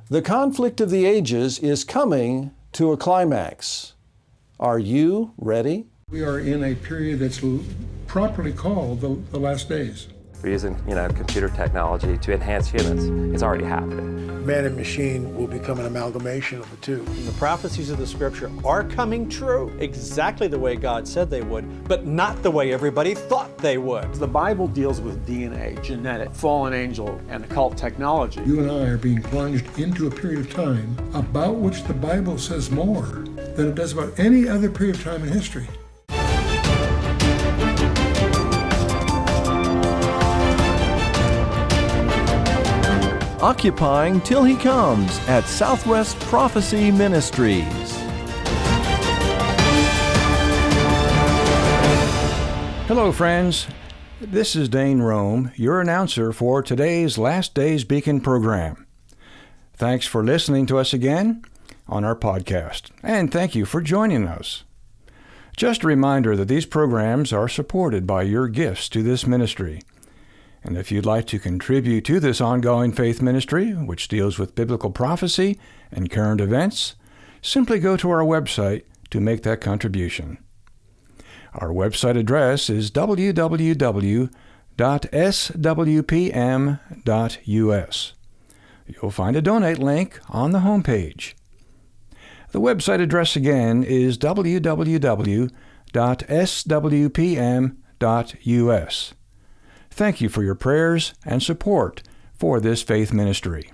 The conflict of the ages is coming to a climax. Are you ready? We are in a period that's properly called the last days. We're using, computer technology to enhance humans. It's already happening. Man and machine will become an amalgamation of the two. The prophecies of the Scripture are coming true exactly the way God said they would, but not the way everybody thought they would. The Bible deals with DNA, genetic, fallen angel, and occult technology. You and I are being plunged into a period of time about which the Bible says more than it does about any other period of time in history. Occupying Till He Comes at Southwest Prophecy Ministries. Hello, friends. This is Dane Rome, your announcer for today's Last Days Beacon program. Thanks for listening to us again on our podcast, and thank you for joining us. Just a reminder that these programs are supported by your gifts to this ministry. And if you'd like to contribute to this ongoing faith ministry, which deals with biblical prophecy and current events, simply go to our website to make that contribution. Our website address is www.swpm.us. You'll find a donate link on the homepage. The website address again is www.swpm.us. Thank you for your prayers and support for this faith ministry.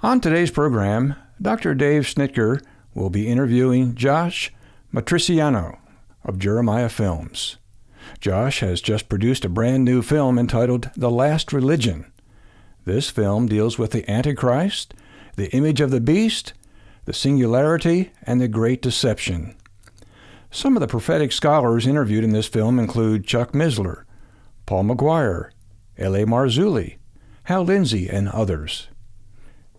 On today's program, Dr. Dave Schnitker will be interviewing Josh Matriciano of Jeremiah Films. Josh has just produced a brand new film entitled The Last Religion. This film deals with the Antichrist, the image of the beast, the Singularity, and the Great Deception. Some of the prophetic scholars interviewed in this film include Chuck Missler, Paul McGuire, L.A. Marzulli, Hal Lindsey, and others.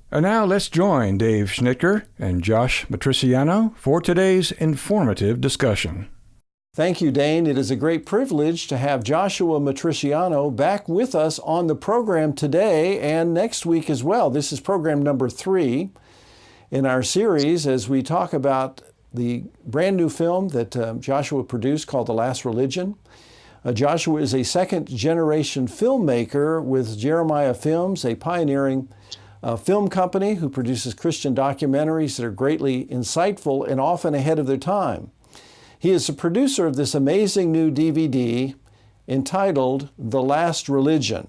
And now let's join Dave Schnitker and Josh Matriciano for today's informative discussion. Thank you, Dane. It is a great privilege to have Joshua Matriciano back with us on the program today and next week as well. This is program number 3 in our series as we talk about the brand new film that Joshua produced called The Last Religion. Joshua is a second-generation filmmaker with Jeremiah Films, a pioneering film company who produces Christian documentaries that are greatly insightful and often ahead of their time. He is the producer of this amazing new DVD entitled The Last Religion.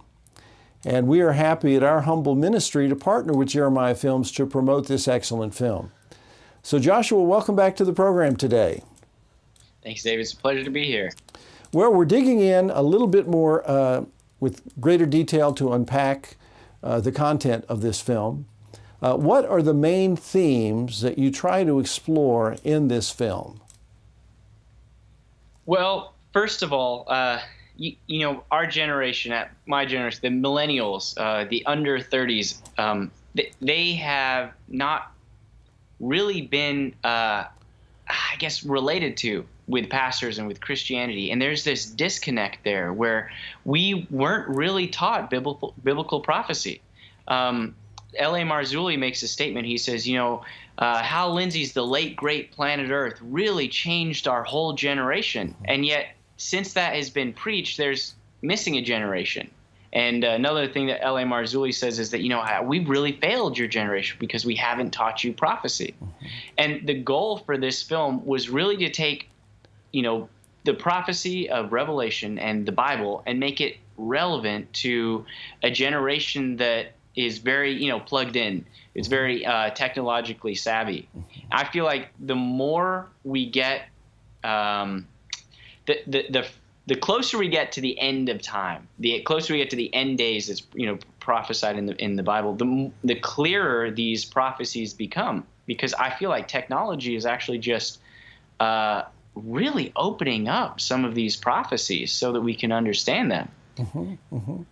And we are happy at our humble ministry to partner with Jeremiah Films to promote this excellent film. So Joshua, welcome back to the program today. Thanks, David. It's a pleasure to be here. Well, we're digging in a little bit more with greater detail to unpack the content of this film. What are the main themes that you try to explore in this film? Well, first of all, our generation, my generation, the millennials, the under 30s, they have not really been, related to with pastors and with Christianity. And there's this disconnect there where we weren't really taught biblical prophecy. L.A. Marzulli makes a statement. He says, Hal Lindsey's The Late Great Planet Earth really changed our whole generation. And yet, since that has been preached, there's missing a generation. And another thing that L.A. Marzulli says is that, we've really failed your generation because we haven't taught you prophecy. Mm-hmm. And the goal for this film was really to take the prophecy of Revelation and the Bible and make it relevant to a generation that is very, plugged in. It's very technologically savvy. I feel like the more we get, the closer we get to the end of time, the closer we get to the end days that's prophesied in the Bible, the clearer these prophecies become. Because I feel like technology is actually just really opening up some of these prophecies so that we can understand them. Mm-hmm, mm-hmm.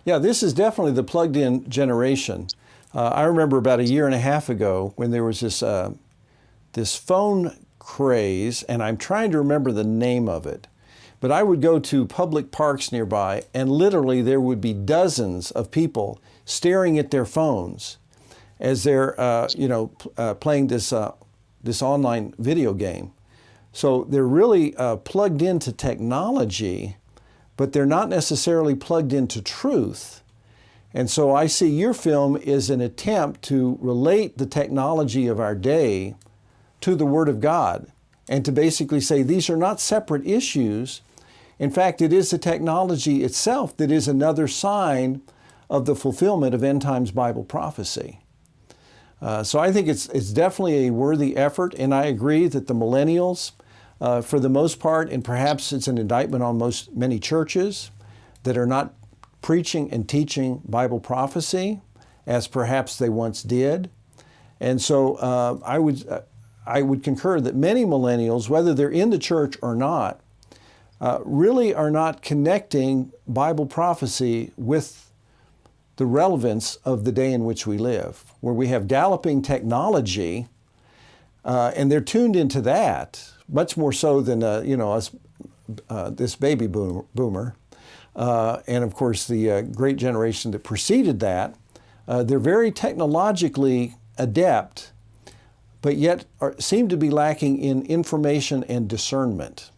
Yeah, this is definitely the plugged-in generation. I remember about a year and a half ago when there was this phone craze, and I'm trying to remember the name of it, but I would go to public parks nearby, and literally there would be dozens of people staring at their phones as they're playing this online video game. So they're really plugged into technology, but they're not necessarily plugged into truth. And so I see your film as an attempt to relate the technology of our day to the Word of God, and to basically say these are not separate issues. In fact, it is the technology itself that is another sign of the fulfillment of end times Bible prophecy. So I think it's definitely a worthy effort, and I agree that the millennials, for the most part, and perhaps it's an indictment on many churches that are not preaching and teaching Bible prophecy as perhaps they once did. And so I would concur that many millennials, whether they're in the church or not, really are not connecting Bible prophecy with the relevance of the day in which we live, where we have galloping technology, and they're tuned into that much more so than us, this baby boomer, and of course the great generation that preceded that. They're very technologically adept, but yet seem to be lacking in information and discernment.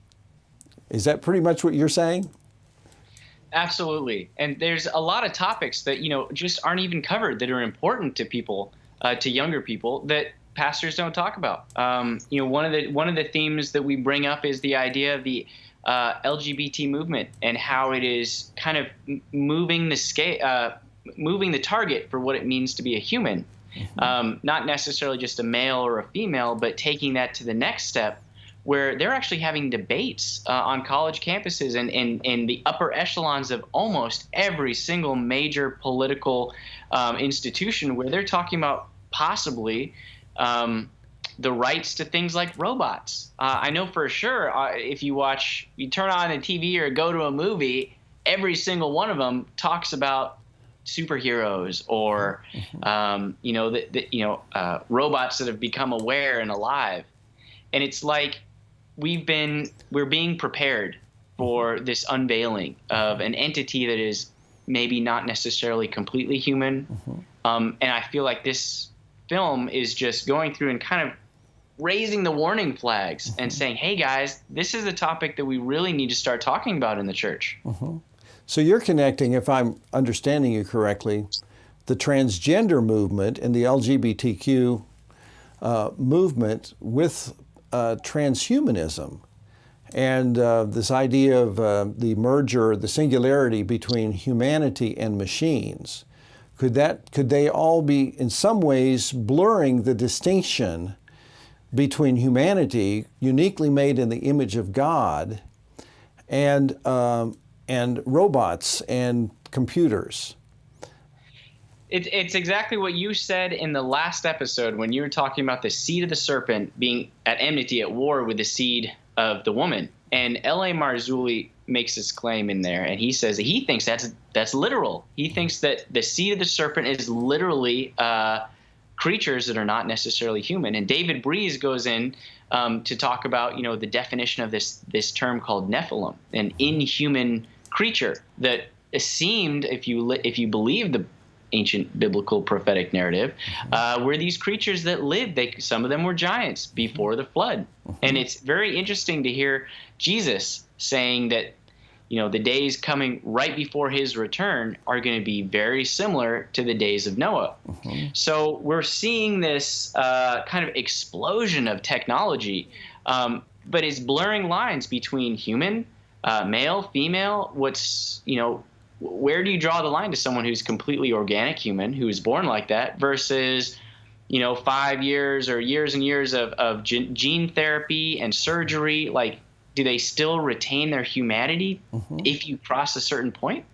Is that pretty much what you're saying? Absolutely. And there's a lot of topics that, just aren't even covered that are important to people, to younger people, that pastors don't talk about. One of the themes that we bring up is the idea of the LGBT movement and how it is kind of moving the target for what it means to be a human. Not necessarily just a male or a female, but taking that to the next step, where they're actually having debates on college campuses and in the upper echelons of almost every single major political institution, where they're talking about possibly the rights to things like robots. I know for sure if you turn on a TV or go to a movie, every single one of them talks about superheroes or robots that have become aware and alive. And it's like we're being prepared for this unveiling of an entity that is maybe not necessarily completely human. And I feel like this film is just going through and kind of raising the warning flags and saying, hey guys, this is a topic that we really need to start talking about in the church. So you're connecting, if I'm understanding you correctly, the transgender movement and the LGBTQ movement with transhumanism and this idea of the merger, the singularity between humanity and machines. Could they all be in some ways blurring the distinction between humanity, uniquely made in the image of God, and robots and computers? It's exactly what you said in the last episode when you were talking about the seed of the serpent being at enmity, at war with the seed of the woman. And L.A. Marzulli makes this claim in there, and he says that he thinks that's literal. He thinks that the seed of the serpent is literally creatures that are not necessarily human. And David Breeze goes in to talk about the definition of this term called Nephilim, an inhuman creature that seemed, if you believe the ancient biblical prophetic narrative, were these creatures that lived. Some of them were giants before the flood. And it's very interesting to hear Jesus saying that the days coming right before his return are going to be very similar to the days of Noah. So we're seeing this kind of explosion of technology, but it's blurring lines between human, male, female. Where do you draw the line to someone who's completely organic human, who is born like that, versus 5 years or years and years of gene therapy and surgery? Like, do they still retain their humanity if you cross a certain point?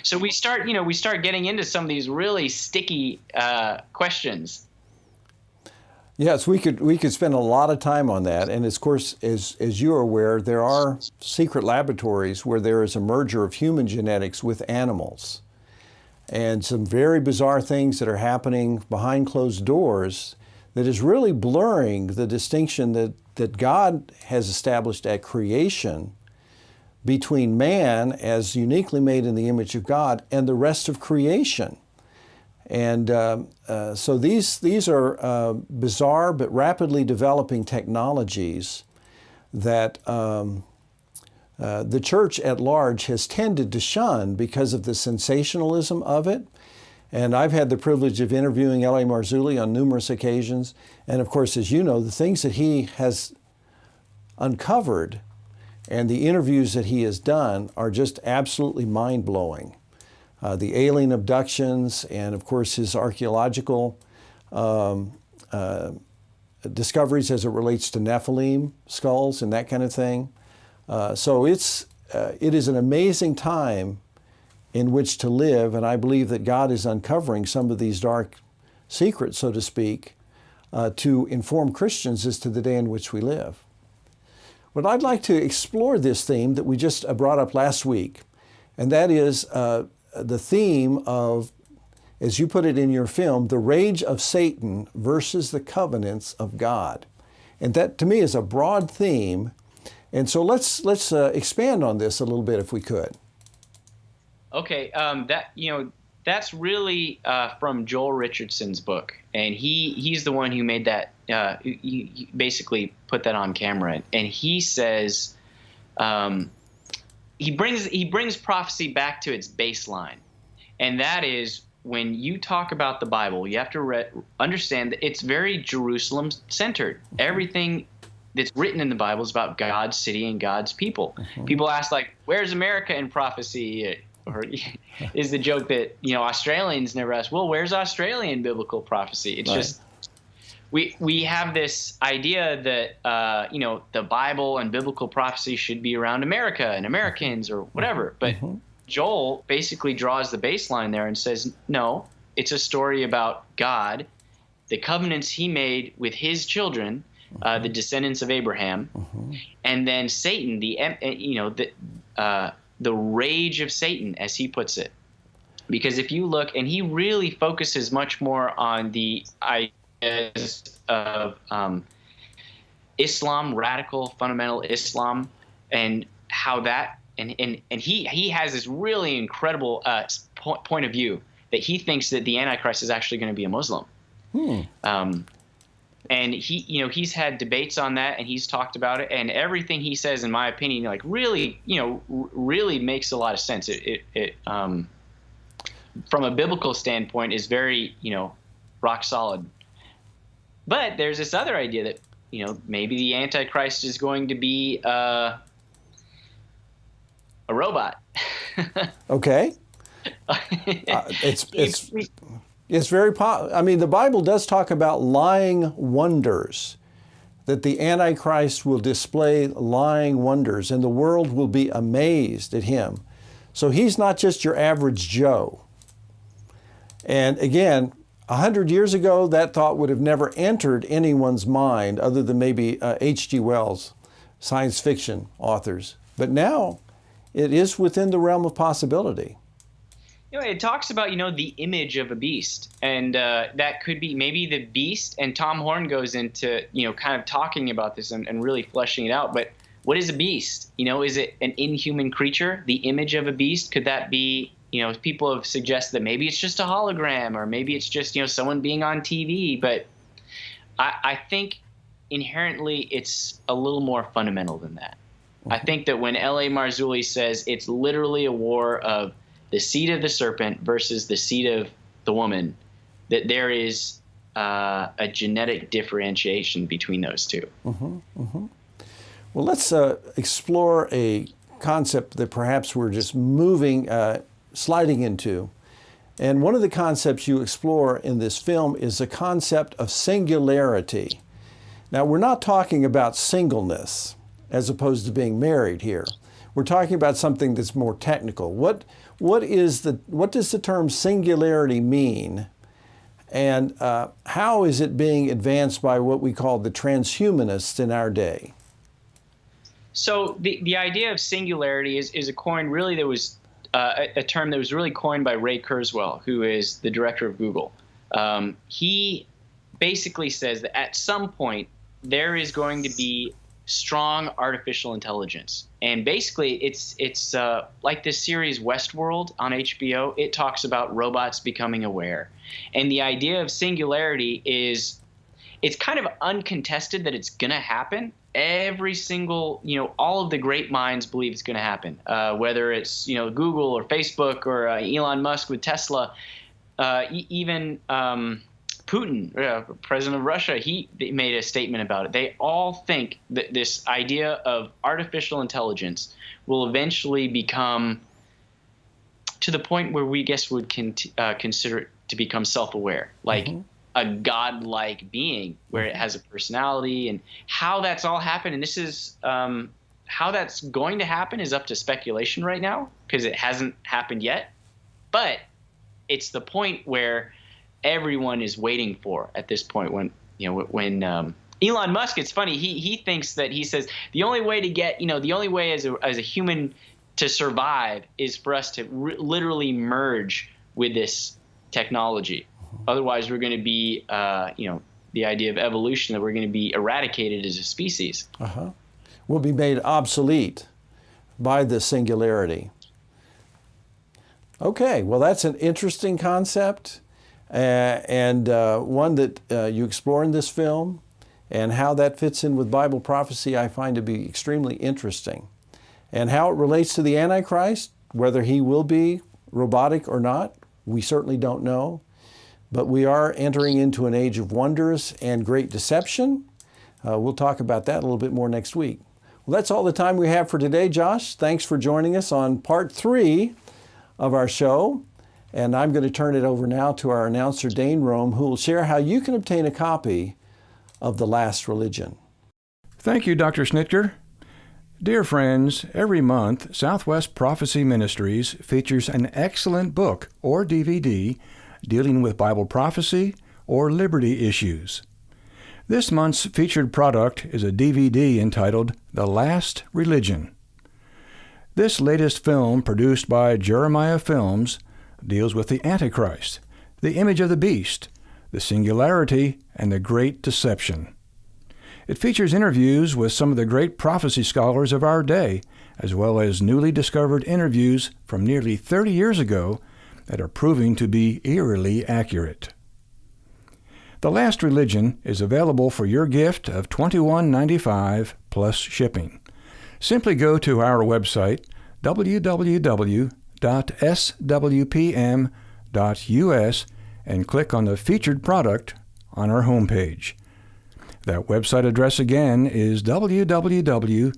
So we start getting into some of these really sticky questions. Yes, we could spend a lot of time on that. And of course, as you're aware, there are secret laboratories where there is a merger of human genetics with animals. And some very bizarre things that are happening behind closed doors that is really blurring the distinction that God has established at creation between man as uniquely made in the image of God and the rest of creation. And so these are bizarre but rapidly developing technologies that the church at large has tended to shun because of the sensationalism of it. And I've had the privilege of interviewing L.A. Marzulli on numerous occasions. And of course, as you know, the things that he has uncovered and the interviews that he has done are just absolutely mind-blowing. The alien abductions and, of course, his archaeological discoveries as it relates to Nephilim skulls and that kind of thing. So it is an amazing time in which to live, and I believe that God is uncovering some of these dark secrets, so to speak, to inform Christians as to the day in which we live. But I'd like to explore this theme that we just brought up last week, and that is the theme of, as you put it in your film, the rage of Satan versus the covenants of God. And that, to me, is a broad theme. And so let's expand on this a little bit, if we could. Okay, that's really from Joel Richardson's book, and he's the one who made that. He basically put that on camera, and he says he brings prophecy back to its baseline, and that is when you talk about the Bible, you have to understand that it's very Jerusalem centered. Everything that's written in the Bible is about God's city and God's people. People ask, like, where's America in prophecy? Or is the joke that, Australians never ask, well, where's Australian biblical prophecy? It's just, we have this idea that, the Bible and biblical prophecy should be around America and Americans or whatever. But Joel basically draws the baseline there and says, no, it's a story about God, the covenants he made with his children, the descendants of Abraham, and then Satan, the rage of Satan, as he puts it. Because if you look, and he really focuses much more on the ideas of Islam, radical fundamental Islam, and how that, and he has this really incredible point of view that he thinks that the Antichrist is actually going to be a Muslim. And he's had debates on that, and he's talked about it, and everything he says, in my opinion, really makes a lot of sense. It from a biblical standpoint is very, rock solid. But there's this other idea that, maybe the Antichrist is going to be a robot. Okay. It's very the Bible does talk about lying wonders, that the Antichrist will display lying wonders and the world will be amazed at him. So he's not just your average Joe. And again, 100 years ago, that thought would have never entered anyone's mind other than maybe H.G. Wells, science fiction authors. But now it is within the realm of possibility. It talks about, the image of a beast, and that could be maybe the beast, and Tom Horn goes into, kind of talking about this and really fleshing it out. But what is a beast? Is it an inhuman creature, the image of a beast? Could that be, people have suggested that maybe it's just a hologram, or maybe it's just, someone being on TV. But I think inherently it's a little more fundamental than that. I think that when L.A. Marzulli says it's literally a war of the seed of the serpent versus the seed of the woman, that there is a genetic differentiation between those two. Well, let's explore a concept that perhaps we're just sliding into. And one of the concepts you explore in this film is the concept of singularity. Now, we're not talking about singleness as opposed to being married here. We're talking about something that's more technical. What does the term singularity mean, and how is it being advanced by what we call the transhumanists in our day? So the idea of singularity is a coin really that was a term that was really coined by Ray Kurzweil, who is the director of Google. He basically says that at some point there is going to be strong artificial intelligence. And basically, it's like this series Westworld on HBO. It talks about robots becoming aware. And the idea of singularity is, it's kind of uncontested that it's going to happen. Every single, all of the great minds believe it's going to happen, whether it's, Google or Facebook or Elon Musk with Tesla, even Putin, president of Russia, he made a statement about it. They all think that this idea of artificial intelligence will eventually become to the point where we would consider it to become self-aware, like a godlike being where it has a personality. And how that's all happened, and this is how that's going to happen, is up to speculation right now because it hasn't happened yet. But it's the point where everyone is waiting for at this point when Elon Musk, it's funny, he thinks that, he says the only way to get, the only way as a human to survive is for us to literally merge with this technology. Otherwise we're going to be the idea of evolution, that we're going to be eradicated as a species. Will be made obsolete by the singularity. Okay, well, that's an interesting concept. And one that you explore in this film, and how that fits in with Bible prophecy I find to be extremely interesting. And how it relates to the Antichrist, whether he will be robotic or not, we certainly don't know. But we are entering into an age of wonders and great deception. We'll talk about that a little bit more next week. Well, that's all the time we have for today, Josh. Thanks for joining us on part 3 of our show. And I'm going to turn it over now to our announcer, Dane Rome, who will share how you can obtain a copy of The Last Religion. Thank you, Dr. Snitker. Dear friends, every month, Southwest Prophecy Ministries features an excellent book or DVD dealing with Bible prophecy or liberty issues. This month's featured product is a DVD entitled The Last Religion. This latest film, produced by Jeremiah Films, deals with the Antichrist, the image of the beast, the singularity, and the great deception. It features interviews with some of the great prophecy scholars of our day, as well as newly discovered interviews from nearly 30 years ago that are proving to be eerily accurate. The Last Religion is available for your gift of $21.95 plus shipping. Simply go to our website, www.swpm.us, and click on the featured product on our homepage. That website address again is www.swpm.us.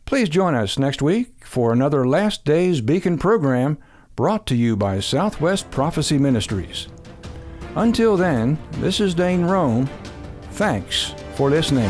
Please join us next week for another Last Days Beacon program brought to you by Southwest Prophecy Ministries. Until then, this is Dane Rome. Thanks for listening.